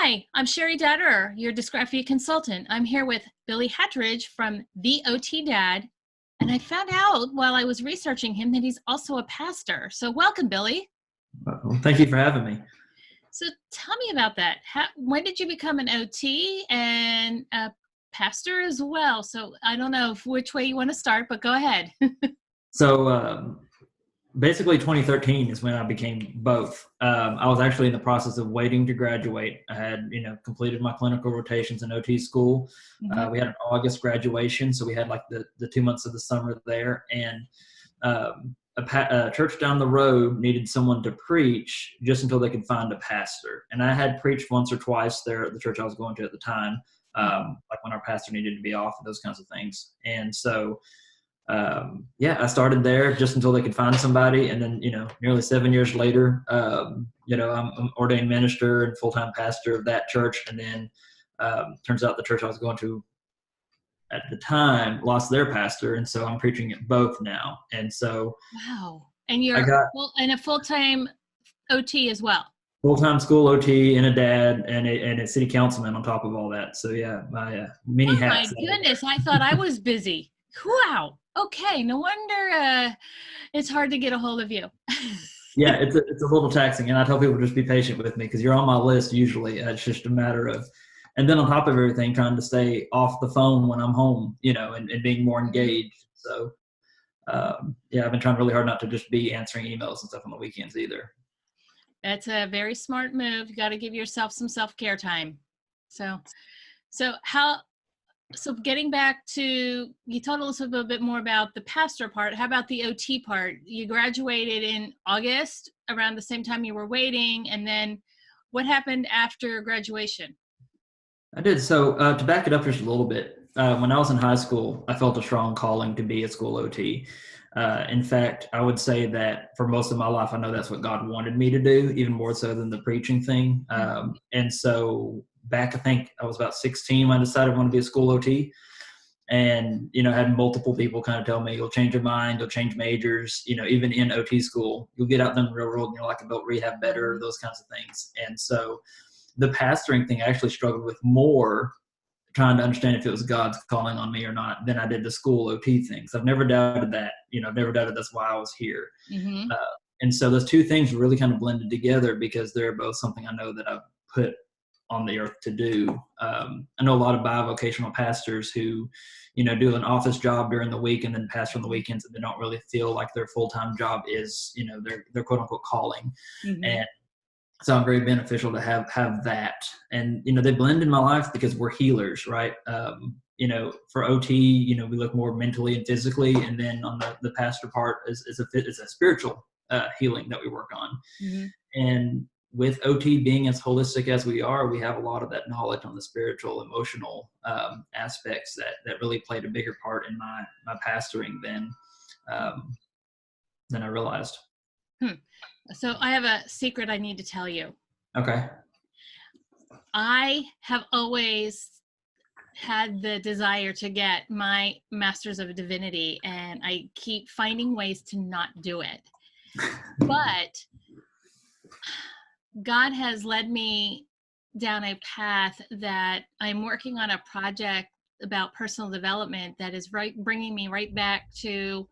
Hi, I'm Cheri, your dysgraphia consultant. I'm here with Billy Hatridge from The OT Dad, and I found out while I was researching him that he's also a pastor. So welcome, Billy. Well, thank you for having me. So tell me about that. When did you become an OT and a pastor as well? So I don't know which way you want to start, but go ahead. So basically 2013 is when I became both. I was actually in the process of waiting to graduate. I had, completed my clinical rotations in OT school. Mhm. We had an August graduation, so we had like the 2 months of the summer there. And a church down the road needed someone to preach just until they could find a pastor. And I had preached once or twice there at the church I was going to at the time, like when our pastor needed to be off and those kinds of things. And so I started there just until they could find somebody. And then, nearly 7 years later, I'm an ordained minister and full-time pastor of that church. And then turns out the church I was going to at the time lost their pastor. And so I'm preaching at both now. And so Wow. And you're I got a full-time OT as well. full-time school OT and a dad and a city councilman on top of all that. So yeah, my many Oh my hats. goodness, I thought I was busy. Wow. Okay, no wonder it's hard to get a hold of you. Yeah, it's a little taxing, and I tell people just be patient with me because you're on my list usually. It's just a matter of, and then on top of everything, trying to stay off the phone when I'm home, and being more engaged. So, I've been trying really hard not to just be answering emails and stuff on the weekends either. That's a very smart move. You got to give yourself some self-care time. So getting back to, you told us a little bit more about the pastor part. How about the OT part? You graduated in August around the same time you were waiting. And then what happened after graduation? I did. So to back it up just a little bit, when I was in high school, I felt a strong calling to be a school OT. In fact, I would say that for most of my life, I know that's what God wanted me to do, even more so than the preaching thing. And so back, I think I was about 16 when I decided I wanted to be a school OT. And, had multiple people kind of tell me, you'll change your mind, you'll change majors, even in OT school, you'll get out in the real world and you'll like adult rehab better, those kinds of things. And so the pastoring thing I actually struggled with more, trying to understand if it was God's calling on me or not, than I did the school OT things. I've never doubted that, I've never doubted that's why I was here. Mm-hmm. And so those two things really kind of blended together because they're both something I know that I've put on the earth to do. I know a lot of bivocational pastors who, do an office job during the week and then pastor on the weekends, and they don't really feel like their full-time job is, their quote unquote calling. Mm-hmm. And so I'm very beneficial to have that. And, they blend in my life because we're healers, right? For OT, we look more mentally and physically. And then on the pastor part is a spiritual healing that we work on. Mm-hmm. And with OT being as holistic as we are, we have a lot of that knowledge on the spiritual, emotional aspects that really played a bigger part in my pastoring than I realized. So I have a secret I need to tell you. Okay. I have always had the desire to get my Master's of Divinity, and I keep finding ways to not do it. But God has led me down a path that I'm working on a project about personal development that is bringing me right back to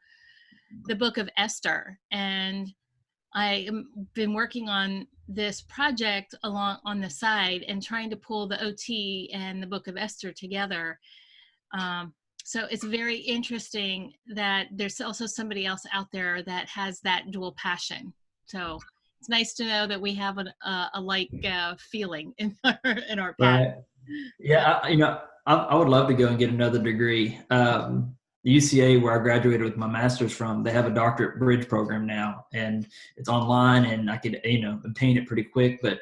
the book of Esther. And I've been working on this project along on the side and trying to pull the OT and the book of Esther together. So it's very interesting that there's also somebody else out there that has that dual passion. So it's nice to know that we have a like feeling in our path. Right. Yeah. I would love to go and get another degree. The UCA, where I graduated with my master's from, they have a doctorate bridge program now, and it's online, and I could, obtain it pretty quick. But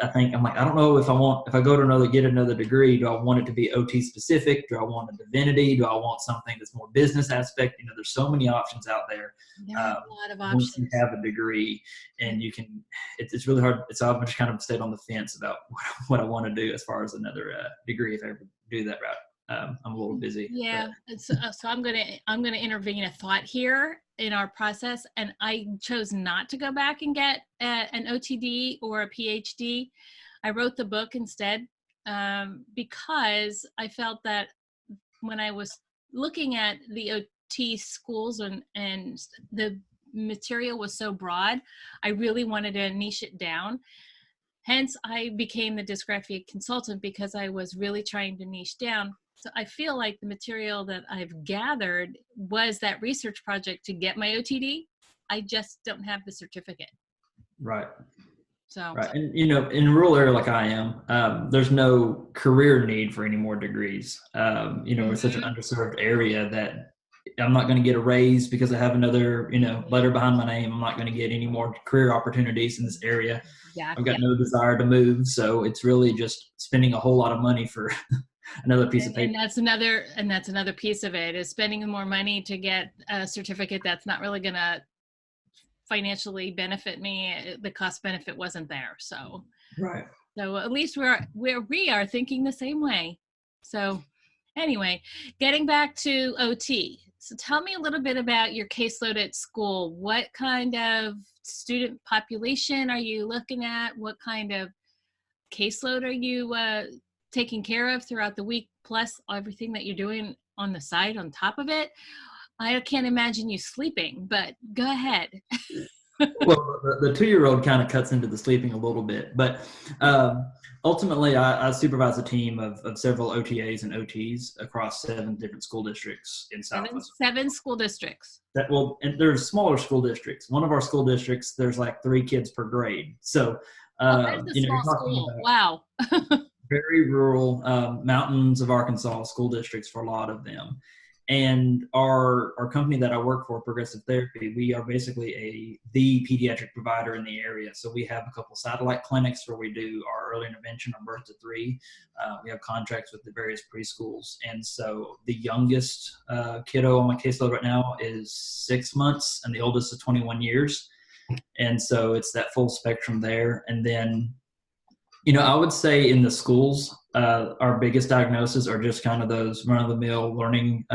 I think I'm like, I don't know if I go to get another degree, do I want it to be OT specific? Do I want a divinity? Do I want something that's more business aspect? There's so many options out there. There are a lot of options. Once you have a degree, and you can, it's really hard. I've just kind of stayed on the fence about what I want to do as far as another degree if I ever do that route. I'm a little busy. Yeah. So I'm gonna intervene a thought here in our process, and I chose not to go back and get an OTD or a PhD. I wrote the book instead, because I felt that when I was looking at the OT schools and the material was so broad, I really wanted to niche it down. Hence, I became the dysgraphia consultant because I was really trying to niche down. So I feel like the material that I've gathered was that research project to get my OTD. I just don't have the certificate. Right. So, Right. And, in a rural area like I am, there's no career need for any more degrees. We're such an mhm, underserved area that I'm not going to get a raise because I have another, letter behind my name. I'm not going to get any more career opportunities in this area. I've exactly. got no desire to move. So it's really just spending a whole lot of money for another piece of And paper. that's another piece of it is spending more money to get a certificate that's not really going to financially benefit me. The cost benefit wasn't there. Right. So at least we are thinking the same way. So anyway, getting back to OT. So tell me a little bit about your caseload at school. What kind of student population are you looking at? What kind of caseload are you taking care of throughout the week, plus everything that you're doing on the side on top of it? I can't imagine you sleeping, but go ahead. Well, the 2-year-old kind of cuts into the sleeping a little bit, but ultimately, I supervise a team of several OTAs and OTs across 7 different school districts in Seven, Southwest. seven school districts. And there's smaller school districts. One of our school districts, there's like 3 kids per grade. So, Oh, that is a you're small talking school. about Wow. very rural mountains of Arkansas school districts for a lot of them. And our company that I work for, Progressive Therapy, we are basically the pediatric provider in the area. So we have a couple satellite clinics where we do our early intervention on birth to 3. We have contracts with the various preschools. And so the youngest kiddo on my caseload right now is 6 months, and the oldest is 21 years. And so it's that full spectrum there. And then I would say in the schools, our biggest diagnoses are just kind of those run-of-the-mill learning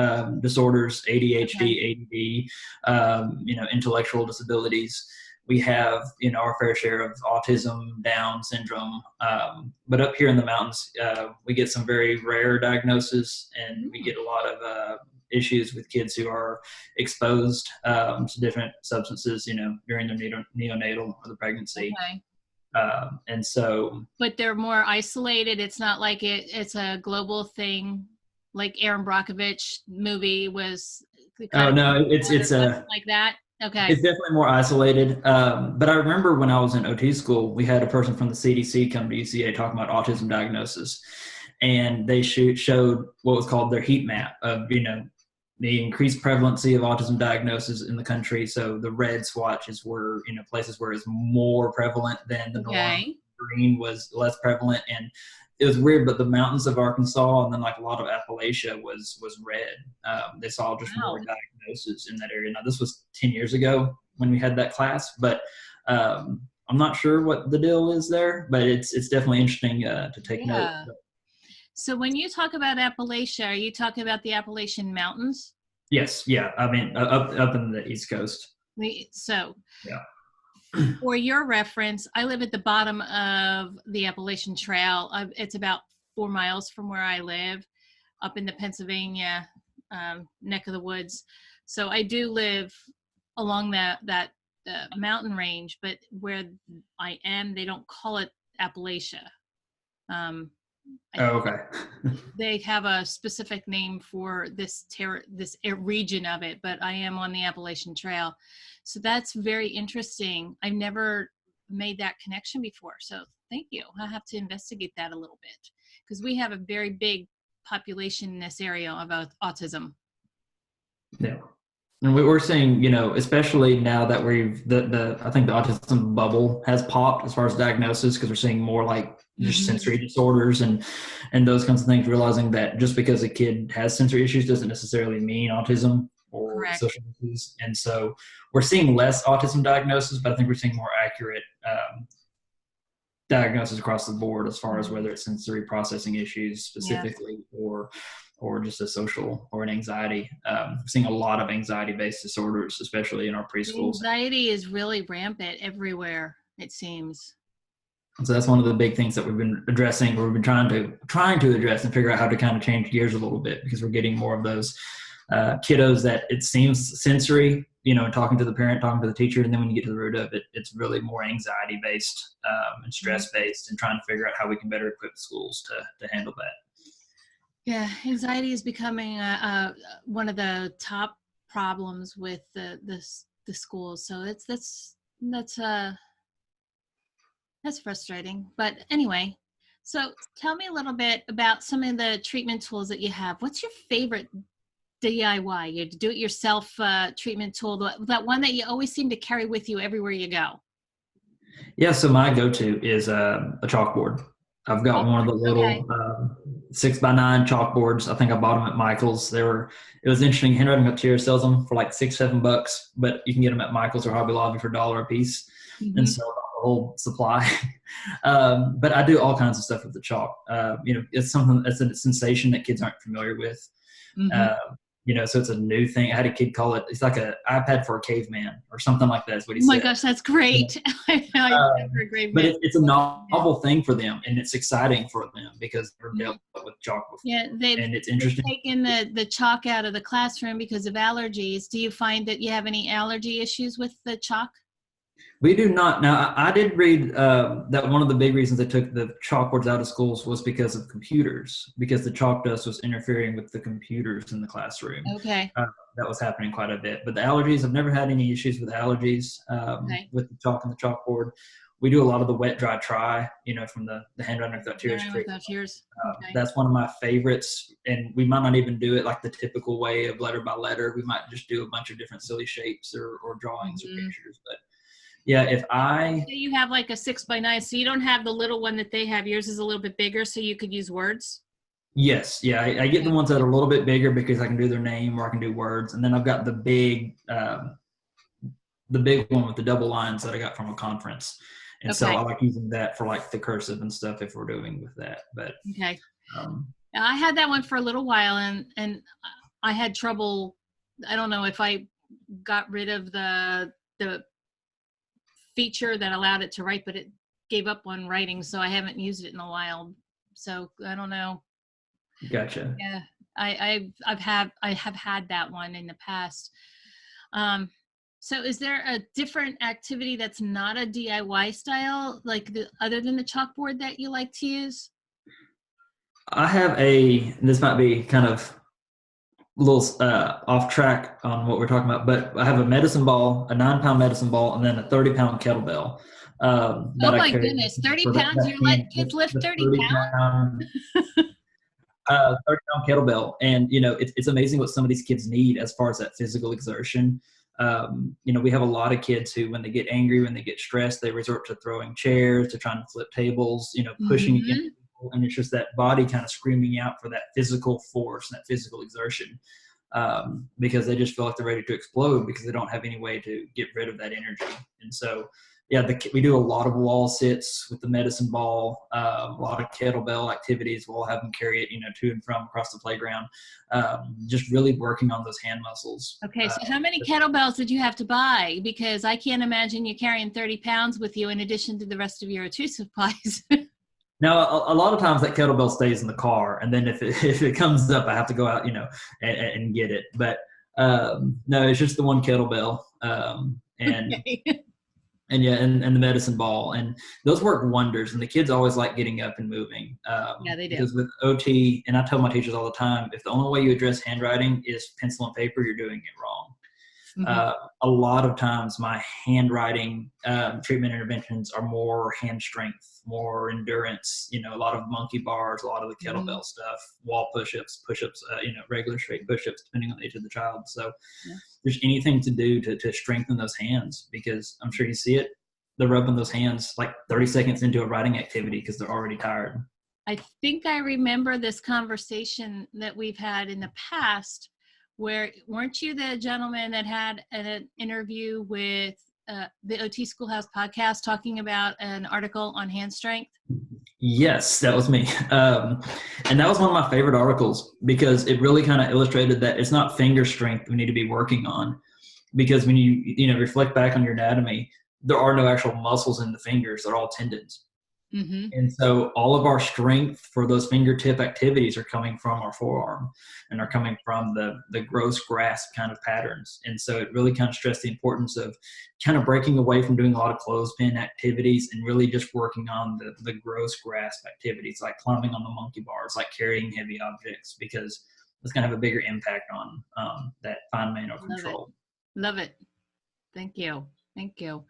disorders, ADHD, ADD, intellectual disabilities. We have, our fair share of autism, Down syndrome. But up here in the mountains, we get some very rare diagnoses, and we get a lot of issues with kids who are exposed to different substances, during their neonatal or the pregnancy. Okay. And so, But they're more isolated. It's not like it's a global thing, like Aaron Brockovich movie was kind oh of no, like that. Okay. it's definitely more isolated. But I remember when I was in OT school, we had a person from the CDC come to UCA talking about autism diagnosis, and they showed what was called their heat map of the increased prevalency of autism diagnosis in the country. So the red swatches were places where it's more prevalent than the norm. Okay. Green was less prevalent, and it was weird. But the mountains of Arkansas and then like a lot of Appalachia was red. They saw just Wow. more diagnosis in that area. Now this was 10 years ago when we had that class, but I'm not sure what the deal is there. But it's definitely interesting to take note. Yeah. So when you talk about Appalachia, are you talking about the Appalachian Mountains? Yes, yeah. I mean, up in the East Coast. So Yeah. for your reference, I live at the bottom of the Appalachian Trail. It's about 4 miles from where I live, up in the Pennsylvania neck of the woods. So I do live along that mountain range, but where I am, they don't call it Appalachia. Um, I Oh, okay. they have a specific name for this region of it, but I am on the Appalachian Trail. So that's very interesting. I've never made that connection before. So thank you. I have to investigate that a little bit because we have a very big population in this area about autism. Yeah. And we're seeing, especially now that I think the autism bubble has popped as far as diagnosis, because we're seeing more like just sensory disorders and those kinds of things, realizing that just because a kid has sensory issues doesn't necessarily mean autism or Correct. social issues. And so we're seeing less autism diagnosis, but I think we're seeing more accurate diagnosis across the board as far as whether it's sensory processing issues specifically or just a social or an anxiety. We're seeing a lot of anxiety-based disorders, especially in our preschools. Anxiety is really rampant everywhere, it seems. So that's one of the big things that we've been addressing, or we've been trying to address and figure out how to kind of change gears a little bit, because we're getting more of those kiddos that it seems sensory, talking to the parent, talking to the teacher, and then when you get to the root of it, it's really more anxiety based and stress based, and trying to figure out how we can better equip schools to handle that. Yeah, anxiety is becoming one of the top problems with the schools. So that's frustrating. But anyway, so tell me a little bit about some of the treatment tools that you have. What's your favorite DIY, your do-it-yourself treatment tool, that one that you always seem to carry with you everywhere you go? Yeah, so my go-to is a chalkboard. I've got one of the Okay. little 6x9 chalkboards. I think I bought them at Michael's. It was interesting. Handwriting up Cheri sells them for like $6-7, but you can get them at Michael's or Hobby Lobby for $1 a piece, and Mm-hmm. sell the whole supply. But I do all kinds of stuff with the chalk. It's a sensation that kids aren't familiar with. Mm-hmm. Uh, so it's a new thing. I had a kid call it, it's like an iPad for a caveman or something like that is what he Oh my said. gosh, that's great. I've never agreed But with. it's a novel thing for them, and it's exciting for them because they're dealt with chalk before. Yeah, And it's they've interesting. taken the chalk out of the classroom because of allergies. Do you find that you have any allergy issues with the chalk? We do not. Now, I did read that one of the big reasons they took the chalkboards out of schools was because of computers, because the chalk dust was interfering with the computers in the classroom. Okay. That was happening quite a bit. But the allergies, I've never had any issues with allergies Okay. with the chalk and the chalkboard. We do a lot of the wet, dry, try, from the handwriting without tears. Without tears. Okay. That's one of my favorites. And we might not even do it like the typical way of letter by letter. We might just do a bunch of different silly shapes or drawings or pictures. But yeah, You have like a 6x9, so you don't have the little one that they have. Yours is a little bit bigger, so you could use words. yes, yeah, I get the ones that are a little bit bigger because I can do their name or I can do words, and then I've got the big one with the double lines that I got from a conference, and so I like using that for like the cursive and stuff if we're doing with that. But okay, I had that one for a little while, and I had trouble. I don't know if I got rid of the feature that allowed it to write, but it gave up on writing, so I haven't used it in a while. So I don't know. Gotcha. Yeah, I have had that one in the past. So is there a different activity that's not a DIY style, like other than the chalkboard, that you like to use? I have this might be kind of a little off track on what we're talking about, but I have a medicine ball, a 9-pound medicine ball, and then a 30-pound kettlebell. Oh my goodness, 30 pounds? You're letting kids lift 30 pounds? 30-pound kettlebell. And, it's amazing what some of these kids need as far as that physical exertion. We have a lot of kids who, when they get angry, when they get stressed, they resort to throwing chairs, to trying to flip tables, pushing against people. And it's just that body kind of screaming out for that physical force and that physical exertion, because they just feel like they're ready to explode because they don't have any way to get rid of that energy. And so, yeah, we do a lot of wall sits with the medicine ball, a lot of kettlebell activities. We'll have them carry it, to and from across the playground, just really working on those hand muscles. Okay, so how many kettlebells did you have to buy? Because I can't imagine you carrying 30 pounds with you in addition to the rest of your O2 supplies. Now, a lot of times that kettlebell stays in the car, and then if it comes up, I have to go out, and get it. But no, it's just the one kettlebell, and Okay. and yeah, and the medicine ball, and those work wonders. And the kids always like getting up and moving. Yeah, they do. Because with OT, and I tell my teachers all the time, if the only way you address handwriting is pencil and paper, you're doing it wrong. A lot of times my handwriting treatment interventions are more hand strength, more endurance, a lot of monkey bars, a lot of the kettlebell stuff, wall push-ups, regular straight push-ups, depending on the age of the child. So there's anything to do to strengthen those hands, because I'm sure you see it. They're rubbing those hands like 30 seconds into a writing activity because they're already tired. I think I remember this conversation that we've had in the past, where weren't you the gentleman that had an interview with the OT Schoolhouse podcast talking about an article on hand strength? Yes, that was me. And that was one of my favorite articles because it really kind of illustrated that it's not finger strength we need to be working on, because when you reflect back on your anatomy, there are no actual muscles in the fingers. They're all tendons. Mm-hmm. And so all of our strength for those fingertip activities are coming from our forearm and are coming from the gross grasp kind of patterns. And so it really kind of stressed the importance of kind of breaking away from doing a lot of clothespin activities and really just working on the gross grasp activities, like climbing on the monkey bars, like carrying heavy objects, because it's going to have a bigger impact on that fine manual Love it. control. Love it. Thank you. Thank you.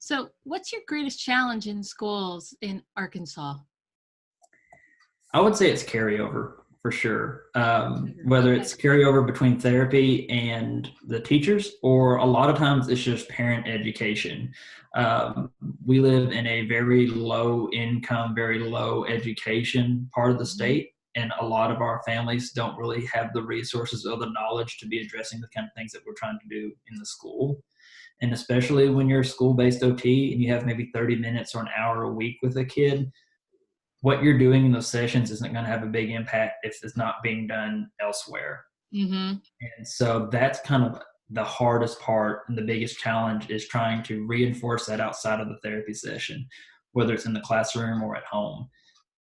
So, what's your greatest challenge in schools in Arkansas? I would say it's carryover for sure. Whether Okay. it's carryover between therapy and the teachers, or a lot of times it's just parent education. We live in a very low income, very low education part of the Mhm. state, and a lot of our families don't really have the resources or the knowledge to be addressing the kind of things that we're trying to do in the school. And especially when you're school-based OT and you have maybe 30 minutes or an hour a week with a kid, what you're doing in those sessions isn't going to have a big impact if it's not being done elsewhere. Mhm. And so that's kind of the hardest part, and the biggest challenge is trying to reinforce that outside of the therapy session, whether it's in the classroom or at home.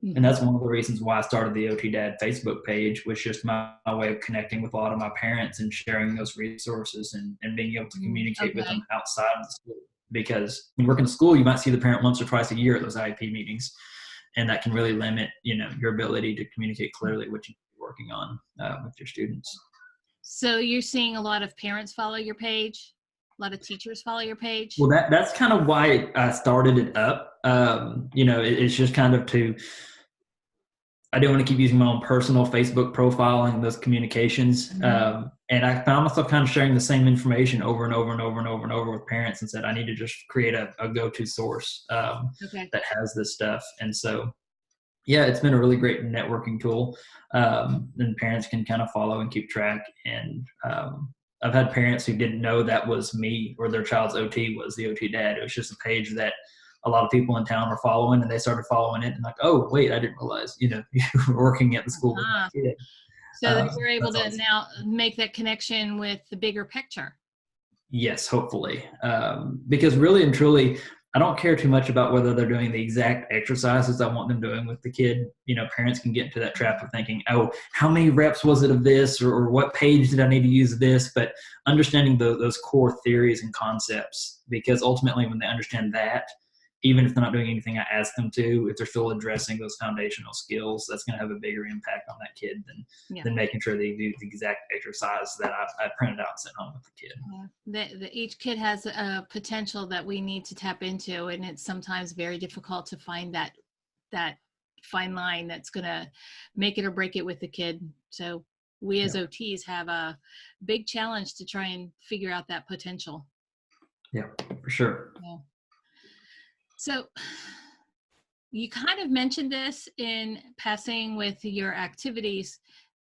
And Mhm. that's one of the reasons why I started the OT Dad Facebook page, was just my way of connecting with a lot of my parents and sharing those resources, and being able to Mm, communicate with them okay. outside of the school. Because when you work in the school, you might see the parent once or twice a year at those IEP meetings, and that can really limit, your ability to communicate clearly what you're working on with your students. So you're seeing a lot of parents follow your page, a lot of teachers follow your Well, page. that's kind of why I started it up. It's just kind of to, I didn't want to keep using my own personal Facebook profile and those communications. Mhm. And I found myself kind of sharing the same information over and over and over and over and over with parents, and said, I need to just create a go-to source Okay. that has this stuff. And so, yeah, it's been a really great networking tool. And parents can kind of follow and keep track. And I've had parents who didn't know that was me, or their child's OT was the OT dad. It was just a page that a lot of people in town were following, and they started following it and like, oh, wait, I didn't realize, you were working at the school with my Uh-huh. kid. So they were able That's to awesome. now make that connection with the bigger picture. Yes, hopefully. Because really and truly, I don't care too much about whether they're doing the exact exercises I want them doing with the kid. Parents can get into that trap of thinking, oh, how many reps was it of this, or what page did I need to use this? But understanding those core theories and concepts, because ultimately when they understand that, even if they're not doing anything I ask them to, if they're still addressing those foundational skills, that's going to have a bigger impact on that kid Yeah. than making sure they do the exact exercise that I printed out and sent home with the kid. Yeah. Each kid has a potential that we need to tap into, and it's sometimes very difficult to find that fine line that's going to make it or break it with the kid. So we as Yeah. OTs have a big challenge to try and figure out that potential. Yeah, for sure. Yeah. So you kind of mentioned this in passing with your activities.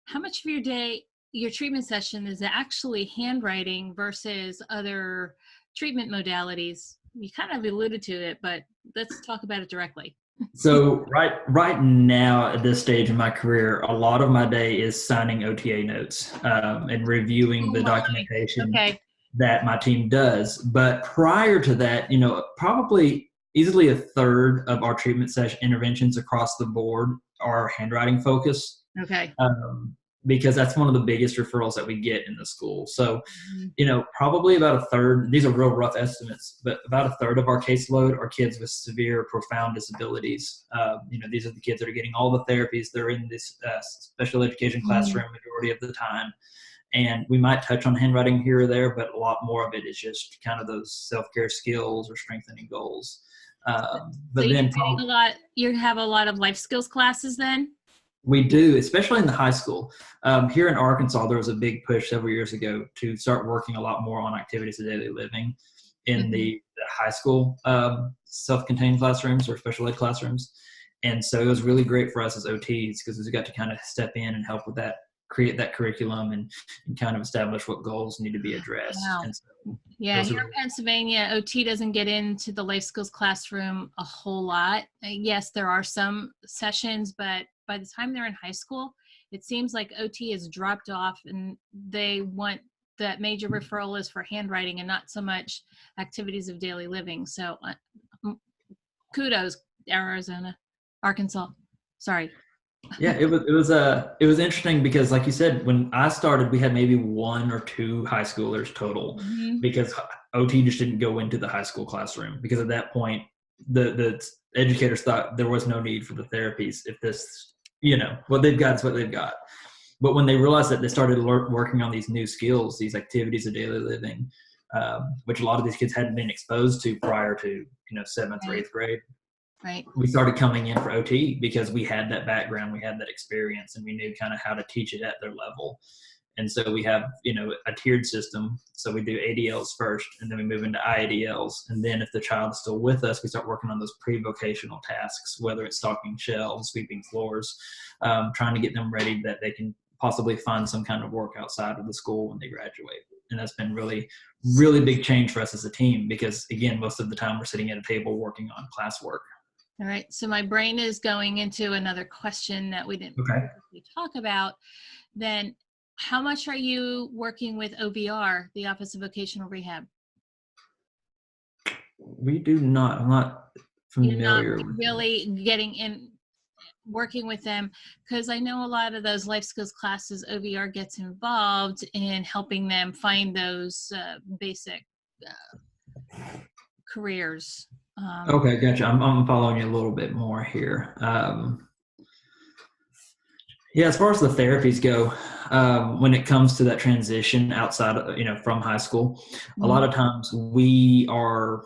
How much of your day, your treatment session, is actually handwriting versus other treatment modalities? You kind of alluded to it, but let's talk about it directly. So right now at this stage in my career, a lot of my day is signing OTA notes and reviewing Oh the my. documentation Okay. that my team does. But prior to that, probably easily a third of our treatment session interventions across the board are handwriting focused, Okay. because that's one of the biggest referrals that we get in the school. So Mhm. probably about a third, these are real rough estimates, but about a third of our caseload are kids with severe, profound disabilities. These are the kids that are getting all the therapies. They're in this special education Mhm. classroom majority of the time. And we might touch on handwriting here or there, but a lot more of it is just kind of those self-care skills or strengthening goals. So But you're then getting a lot, you have a lot of life skills classes then? we do, especially in the high school. Here in Arkansas, there was a big push several years ago to start working a lot more on activities of daily living in Mhm. the high school self-contained classrooms or special ed classrooms. And so it was really great for us as OTs, because we got to kind of step in and help with that, create that curriculum, and kind of establish what goals need to be addressed. Wow. And so it Yeah, was here a really, in Pennsylvania, OT doesn't get into the life skills classroom a whole lot. Yes, there are some sessions, but by the time they're in high school, it seems like OT is dropped off and they want that major referral is for handwriting and not so much activities of daily living. So kudos. Arkansas. Sorry. Yeah, it was interesting because, like you said, when I started, we had maybe 1 or 2 high schoolers total, Mm-hmm. because OT just didn't go into the high school classroom, because at that point the educators thought there was no need for the therapies. If this, what they've got is what they've got. But when they realized that, they started working on these new skills, these activities of daily living, which a lot of these kids hadn't been exposed to prior to 7th or Right. 8th grade. Right. We started coming in for OT because we had that background, we had that experience, and we knew kind of how to teach it at their level. And so we have, a tiered system. So we do ADLs first, and then we move into IADLs. And then if the child is still with us, we start working on those pre-vocational tasks, whether it's stocking shelves, sweeping floors, trying to get them ready that they can possibly find some kind of work outside of the school when they graduate. And that's been really, really big change for us as a team, because again, most of the time we're sitting at a table working on classwork. All right. So my brain is going into another question that we didn't talk about. Then how much are you working with OVR, the Office of Vocational Rehab? We do not. I'm not familiar. You're not really getting in, working with them, because I know a lot of those life skills classes, OVR gets involved in helping them find those basic careers. Okay, gotcha. I'm following you a little bit more here. Yeah, as far as the therapies go, when it comes to that transition outside of, from high school, a lot of times we're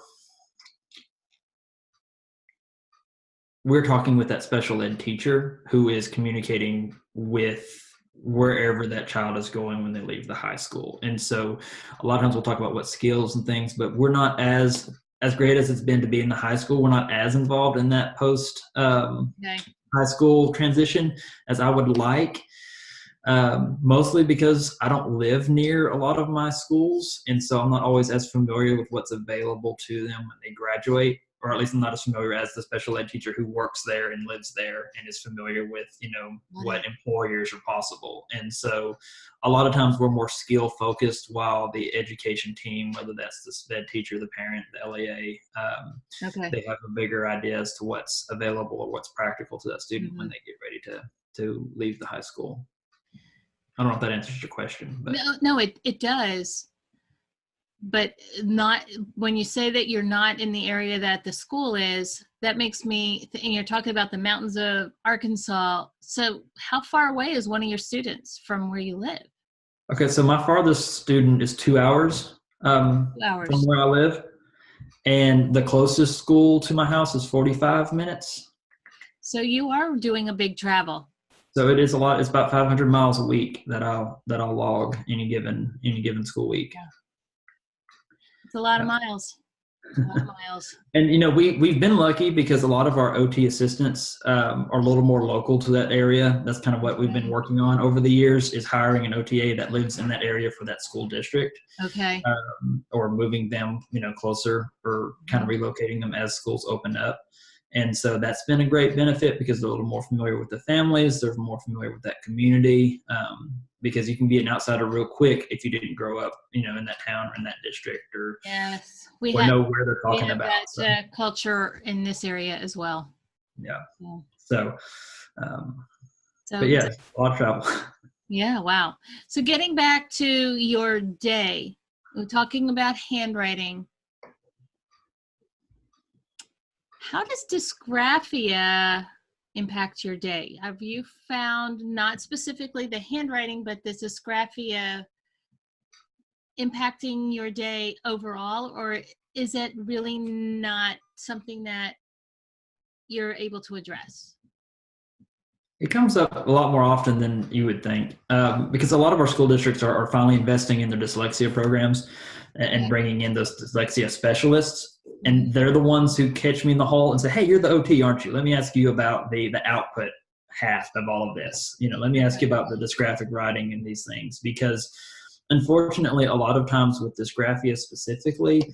talking with that special ed teacher who is communicating with wherever that child is going when they leave the high school. And so a lot of times we'll talk about what skills and things, but we're not as great as it's been to be in the high school. We're not as involved in that post high school transition as I would like, mostly because I don't live near a lot of my schools. And so I'm not always as familiar with what's available to them when they graduate, or at least I'm not as familiar as the special ed teacher who works there and lives there and is familiar with, what employers are possible. And so a lot of times we're more skill focused, while the education team, whether that's the SPED teacher, the parent, the LAA, they have a bigger idea as to what's available or what's practical to that student when they get ready to leave the high school. I don't know if that answers your question, but no, it does. But not when you say that you're not in the area that the school is, that makes me and you're talking about the mountains of Arkansas. So how far away is one of your students from where you live? Okay, so my farthest student is 2 hours, 2 hours from where I live, and the closest school to my house is 45 minutes. So you are doing a big travel. So it is a lot. It's about 500 miles a week that I'll log any given school week. Yeah. It's a lot of miles. A lot of miles. And we've been lucky because a lot of our OT assistants are a little more local to that area. That's kind of what we've been working on over the years, is hiring an OTA that lives in that area for that school district. Okay. Or moving them, closer, or kind of relocating them as schools open up. And so that's been a great benefit because they're a little more familiar with the families. They're more familiar with that community, because you can be an outsider real quick if you didn't grow up, in that town or in that district, or know where they're talking about. That culture in this area as well. Yeah. So, but yeah, a lot of travel. Yeah. Wow. So getting back to your day, we're talking about handwriting. How does dysgraphia impact your day? Have you found, not specifically the handwriting, but the dysgraphia impacting your day overall, or is it really not something that you're able to address? It comes up a lot more often than you would think, because a lot of our school districts are finally investing in their dyslexia programs and bringing in those dyslexia specialists. And they're the ones who catch me in the hall and say, hey, you're the OT, aren't you? Let me ask you about the output half of all of this. Let me ask you about the dysgraphic writing and these things. Because unfortunately, a lot of times with dysgraphia specifically,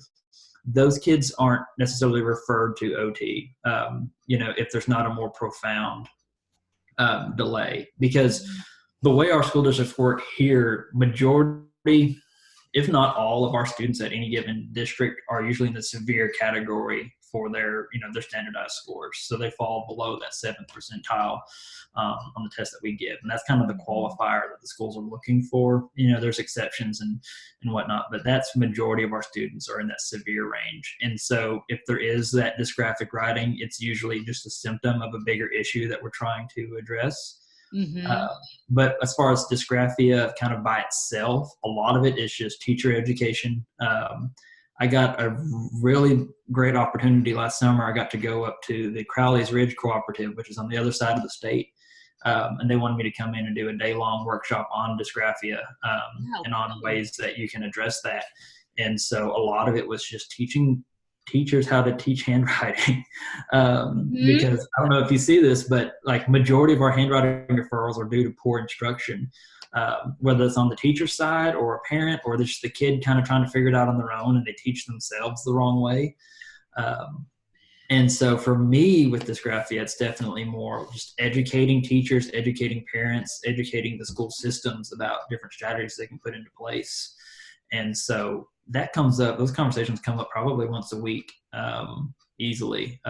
those kids aren't necessarily referred to OT, if there's not a more profound delay. Because the way our school districts work here, majority, if not all, of our students at any given district are usually in the severe category for their, their standardized scores. So they fall below that 7th percentile on the test that we give. And that's kind of the qualifier that the schools are looking for. There's exceptions and whatnot, but that's majority of our students are in that severe range. And so if there is that dysgraphic writing, it's usually just a symptom of a bigger issue that we're trying to address. But as far as dysgraphia kind of by itself, a lot of it is just teacher education. I got a really great opportunity last summer. I got to go up to the Crowley's Ridge Cooperative, which is on the other side of the state. And they wanted me to come in and do a day-long workshop on dysgraphia and on ways that you can address that. And so a lot of it was just teaching teachers how to teach handwriting because I don't know if you see this, but like majority of our handwriting referrals are due to poor instruction, whether it's on the teacher side or a parent or just the kid kind of trying to figure it out on their own and they teach themselves the wrong way. And so for me with dysgraphia, it's definitely more just educating teachers, educating parents, educating the school systems about different strategies they can put into place. And so that comes up, those conversations come up probably once a week easily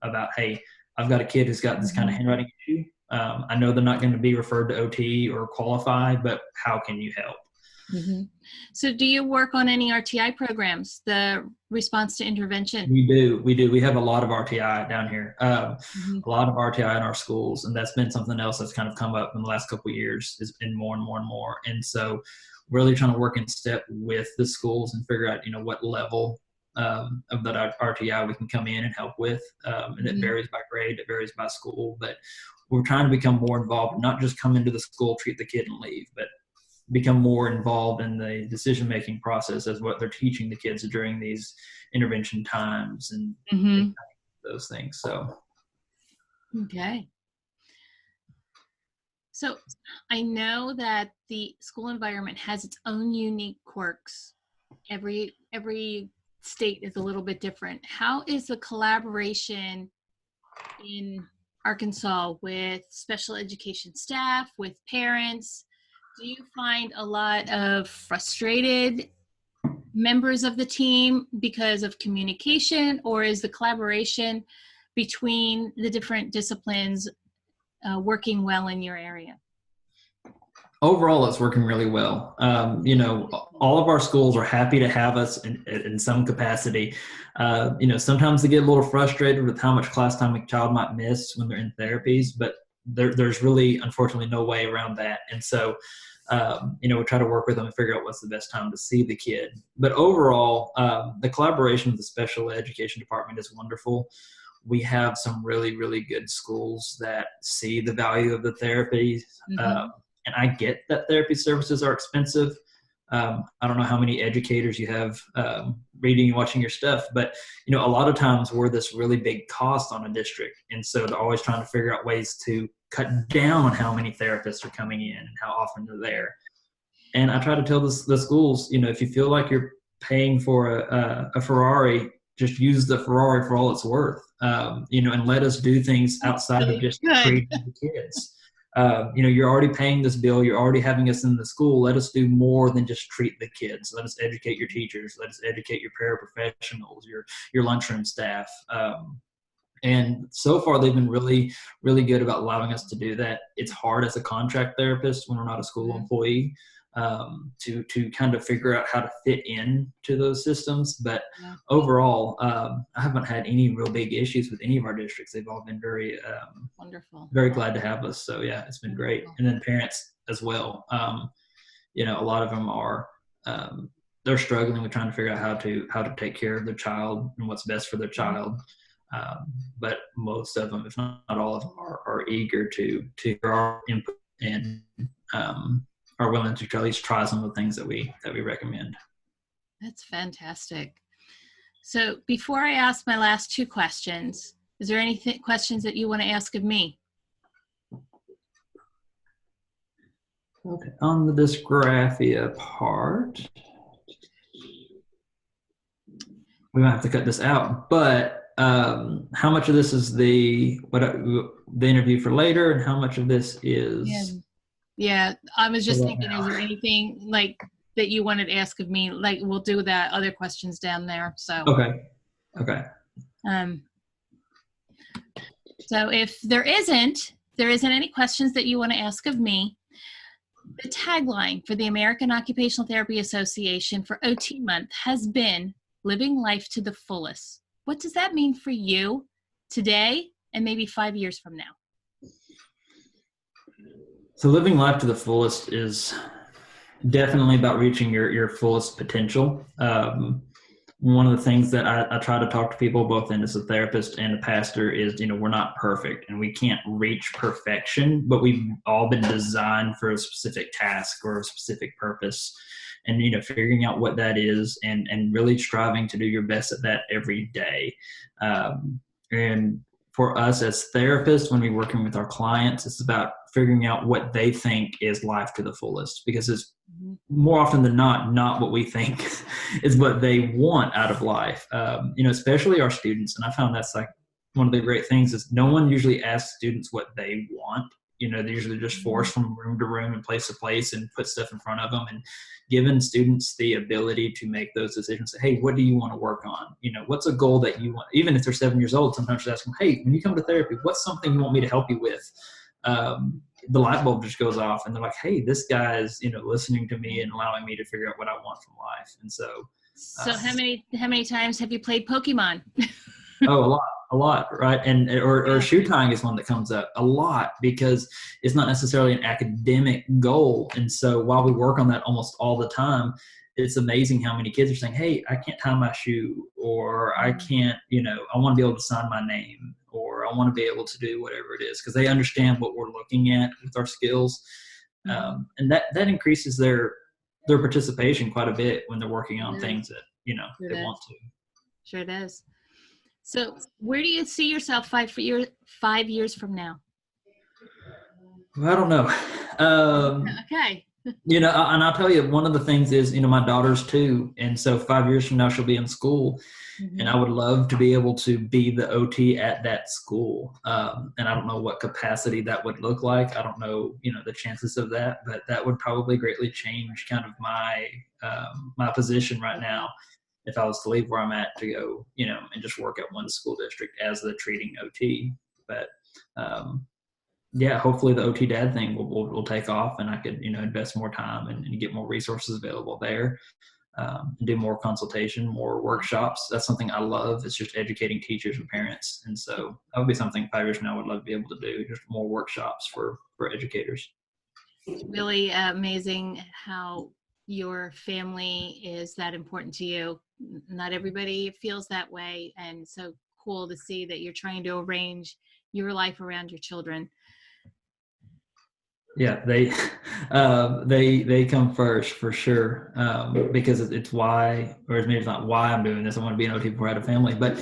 about, hey, I've got a kid who's got this kind of handwriting issue. I know they're not going to be referred to OT or qualify, but how can you help? So do you work on any RTI programs, the response to intervention? We do. We have a lot of RTI down here, a lot of RTI in our schools. And that's been something else that's kind of come up in the last couple of years, has been more and more and more. And so really trying to work in step with the schools and figure out, what level of that RTI we can come in and help with. And it varies by grade, it varies by school, but we're trying to become more involved, not just come into the school, treat the kid and leave, but become more involved in the decision-making process as what they're teaching the kids during these intervention times and those things. So. Okay. So I know that the school environment has its own unique quirks. Every state is a little bit different. How is the collaboration in Arkansas with special education staff, with parents? Do you find a lot of frustrated members of the team because of communication, or is the collaboration between the different disciplines working well in your area? Overall, it's working really well. All of our schools are happy to have us in some capacity. Sometimes they get a little frustrated with how much class time a child might miss when they're in therapies, but there's really, unfortunately, no way around that. And so, we try to work with them and figure out what's the best time to see the kid. But overall, the collaboration with the special education department is wonderful. We have some really, really good schools that see the value of the therapy. And I get that therapy services are expensive. I don't know how many educators you have reading and watching your stuff, but a lot of times we're this really big cost on a district. And so they're always trying to figure out ways to cut down on how many therapists are coming in and how often they're there. And I try to tell the schools, if you feel like you're paying for a Ferrari, just use the Ferrari for all it's worth, and let us do things outside of just treating the kids. You're already paying this bill. You're already having us in the school. Let us do more than just treat the kids. Let us educate your teachers. Let us educate your paraprofessionals, your lunchroom staff. And so far, they've been really, really good about allowing us to do that. It's hard as a contract therapist when we're not a school employee to kind of figure out how to fit in to those systems. But overall, I haven't had any real big issues with any of our districts. They've all been very wonderful, very glad to have us. So yeah, it's been great. And then parents as well. A lot of them are they're struggling with trying to figure out how to take care of their child and what's best for their child. But most of them, if not all of them, are eager to hear our input and are willing to at least try some of the things that we recommend. That's fantastic. So before I ask my last two questions, is there any questions that you want to ask of me? Okay, on the dysgraphia part, we might have to cut this out, but how much of this is the interview for later, and how much of this is? Yeah, I was just thinking, is there anything like that you wanted to ask of me? Like, we'll do that other questions down there. So okay. Um, so if there isn't any questions that you want to ask of me, the tagline for the American Occupational Therapy Association for OT Month has been living life to the fullest. What does that mean for you today and maybe 5 years from now? So living life to the fullest is definitely about reaching your fullest potential. One of the things that I try to talk to people, both as a therapist and a pastor, is, we're not perfect and we can't reach perfection, but we've all been designed for a specific task or a specific purpose. And, figuring out what that is and really striving to do your best at that every day. And for us as therapists, when we're working with our clients, it's about figuring out what they think is life to the fullest, because it's more often than not what we think is what they want out of life. Especially our students. And I found that's like one of the great things is no one usually asks students what they want. They're usually just forced from room to room and place to place and put stuff in front of them, and giving students the ability to make those decisions. Say, hey, what do you want to work on? What's a goal that you want? Even if they're 7 years old, sometimes just ask them, hey, when you come to therapy, what's something you want me to help you with? The light bulb just goes off and they're like, hey, this guy is, listening to me and allowing me to figure out what I want from life. And so how many times have you played Pokemon? Oh, a lot, right? And or shoe tying is one that comes up a lot, because it's not necessarily an academic goal. And so while we work on that almost all the time, it's amazing how many kids are saying, hey, I can't tie my shoe, or I can't, I want to be able to sign my name, or I want to be able to do whatever it is, because they understand what we're looking at with our skills. And that increases their participation quite a bit when they're working on things that, they want to. Sure does. So where do you see yourself 5 years from now? Well, I don't know. Okay. And I'll tell you, one of the things is, my daughter's 2. And so 5 years from now, she'll be in school. And I would love to be able to be the OT at that school. And I don't know what capacity that would look like. I don't know, the chances of that, but that would probably greatly change kind of my position right now, if I was to leave where I'm at to go, and just work at one school district as the treating OT. But hopefully the OT dad thing will take off, and I could, invest more time and get more resources available there, and do more consultation, more workshops. That's something I love. It's just educating teachers and parents. And so that would be something 5 years from now I would love to be able to do, just more workshops for educators. It's really amazing how your family is that important to you. Not everybody feels that way, and so cool to see that you're trying to arrange your life around your children. Yeah, they come first for sure, because it's why, or maybe it's not why I'm doing this. I want to be an OT before I had a family, but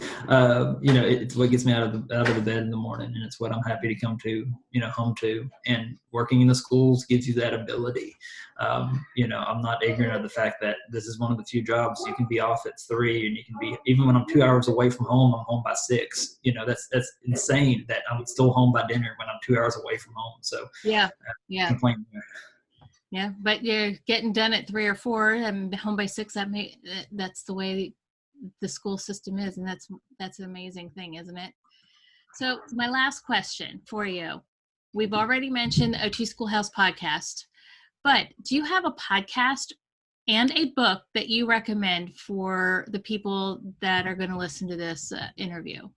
it's what gets me out of the bed in the morning, and it's what I'm happy to come to, home to. And working in the schools gives you that ability. I'm not ignorant of the fact that this is one of the few jobs you can be off at 3, and you can be, even when I'm 2 hours away from home, I'm home by 6. That's insane that I'm still home by dinner when I'm 2 hours away from home. So yeah. Complain there. Yeah, but you're getting done at 3 or 4 and home by 6. That's the way the school system is, and that's an amazing thing, isn't it? So my last question for you: we've already mentioned the OT Schoolhouse podcast, but do you have a podcast and a book that you recommend for the people that are going to listen to this interview?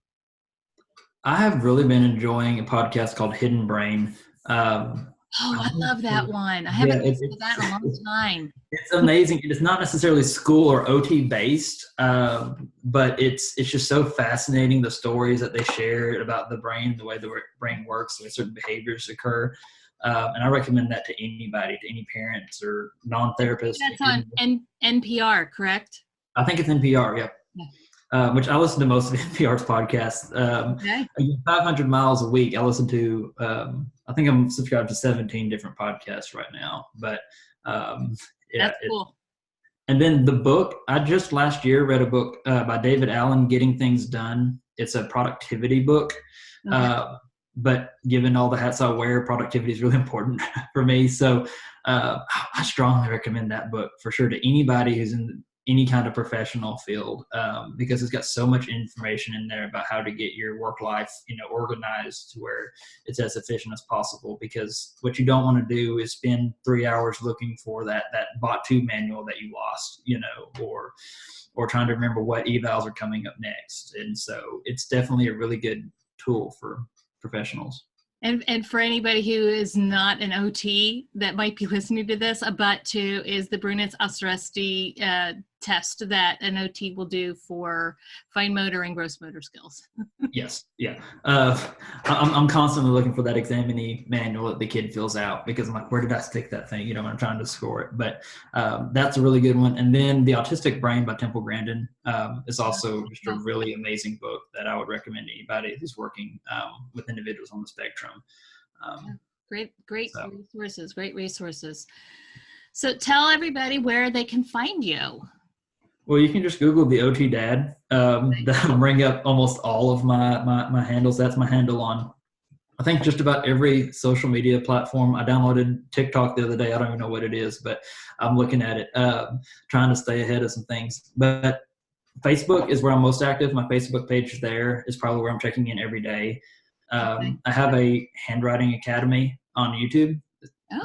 I have really been enjoying a podcast called Hidden Brain. I love that one. I haven't listened to that in a long time. It's amazing. It's not necessarily school or OT based, but it's just so fascinating, the stories that they share about the brain, the way the brain works, the way certain behaviors occur. And I recommend that to anybody, to any parents or non-therapists. That's on NPR, correct? I think it's NPR, yeah. Which I listen to most of NPR's podcasts. Okay. 500 miles a week. I listen to, I think I'm subscribed to 17 different podcasts right now. But that's cool. And then the book, I just last year read a book by David Allen, Getting Things Done. It's a productivity book. Okay. But given all the hats I wear, productivity is really important for me. So I strongly recommend that book for sure to anybody who's in any kind of professional field, because it's got so much information in there about how to get your work life, organized to where it's as efficient as possible. Because what you don't want to do is spend 3 hours looking for that bot 2 manual that you lost, or trying to remember what evals are coming up next. And so it's definitely a really good tool for professionals. And for anybody who is not an OT that might be listening to this, a BOT2 is the Brunitz-Ostrowski test that an OT will do for fine motor and gross motor skills. Yes, yeah. I'm constantly looking for that examinee manual that the kid fills out, because I'm like, where did I stick that thing? When I'm trying to score it. But that's a really good one. And then The Autistic Brain by Temple Grandin is also just a really amazing book that I would recommend to anybody who's working with individuals on the spectrum. Great resources, great resources. So tell everybody where they can find you. Well, you can just Google the OT Dad. That'll bring up almost all of my handles. That's my handle on, I think, just about every social media platform. I downloaded TikTok the other day. I don't even know what it is, but I'm looking at it, trying to stay ahead of some things. But Facebook is where I'm most active. My Facebook page there is probably where I'm checking in every day. I have a handwriting academy on YouTube,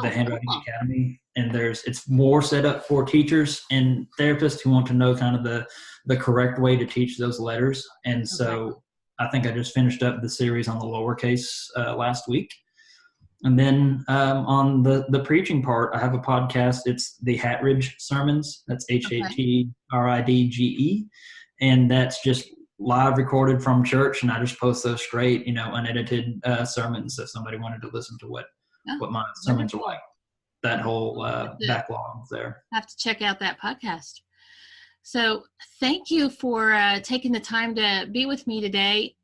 the Handwriting Academy, and it's more set up for teachers and therapists who want to know kind of the correct way to teach those letters. And so I think I just finished up the series on the lowercase last week. And then on the preaching part, I have a podcast. It's the Hatridge Sermons. That's Hatridge. And that's just live recorded from church. And I just post those straight, unedited sermons. If somebody wanted to listen to what my sermons are like, that whole backlog there. I have to check out that podcast. So thank you for taking the time to be with me today.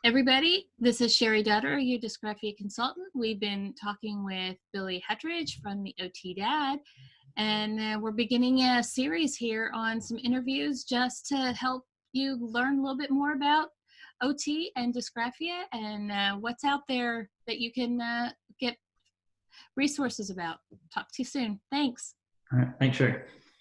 Everybody, this is Cheri Dutter, your dysgraphia consultant. We've been talking with Billy Hatridge from the OT Dad, and we're beginning a series here on some interviews just to help you learn a little bit more about OT and dysgraphia and what's out there that you can get resources about. Talk to you soon. Thanks. All right. Thanks, Cheri.